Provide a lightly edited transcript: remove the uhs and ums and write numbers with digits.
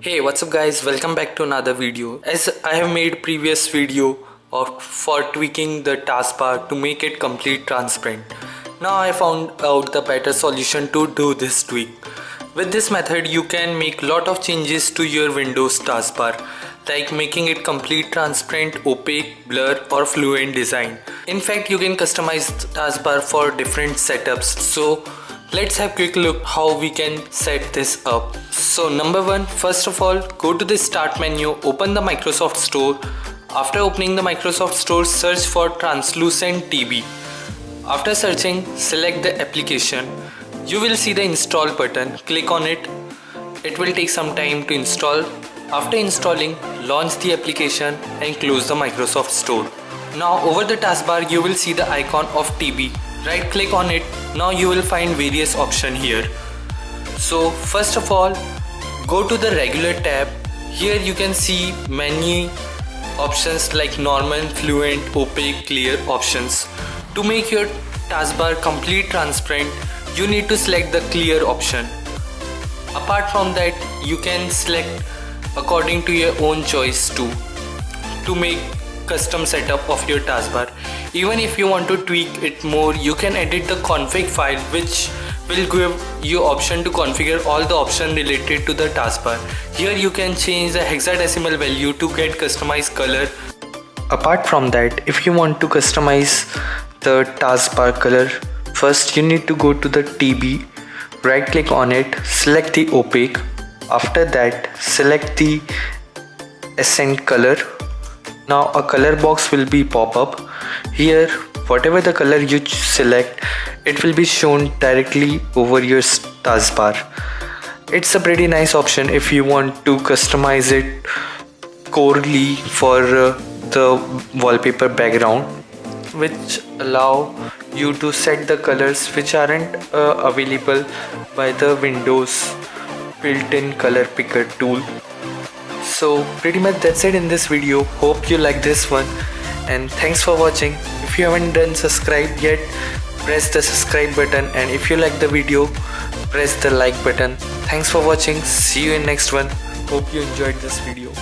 Hey, what's up guys, welcome back to another video. As I have made previous video for tweaking the taskbar to make it complete transparent. Now I found out the better solution to do this tweak. With this method you can make lot of changes to your Windows taskbar, like making it complete transparent, opaque, blur or fluent design. In fact, you can customize the taskbar for different setups. So let's have a quick look how we can set this up. So number one, first of all, go to the start menu, open the Microsoft Store. After opening the Microsoft Store, search for Translucent TB. After searching, select the application. You will see the install button, click on it. It will take some time to install. After installing, launch the application and close the Microsoft Store. Now over the taskbar you will see the icon of TB. Right click on it. Now you will find various options here. So first of all, go to the regular tab. Here you can see many options like normal, fluent, opaque, clear options. To make your taskbar complete transparent, you need to select the clear option. Apart from that, you can select according to your own choice too, to make custom setup of your taskbar. Even if you want to tweak it more, you can edit the config file, which will give you option to configure all the options related to the taskbar. Here you can change the hexadecimal value to get customized color. Apart from that, if you want to customize the taskbar color, first you need to go to the TB, right click on it, select the opaque. After that, select the accent color. Now a color box will be pop up. Here, whatever the color you select, it will be shown directly over your taskbar. It's a pretty nice option if you want to customize it corely for the wallpaper background, which allow you to set the colors which aren't available by the Windows built-in color picker tool. So pretty much that's it in this video. Hope you like this one and thanks for watching. If you haven't done subscribe yet, press the subscribe button, and if you like the video, press the like button. Thanks for watching. See you in next one. Hope you enjoyed this video.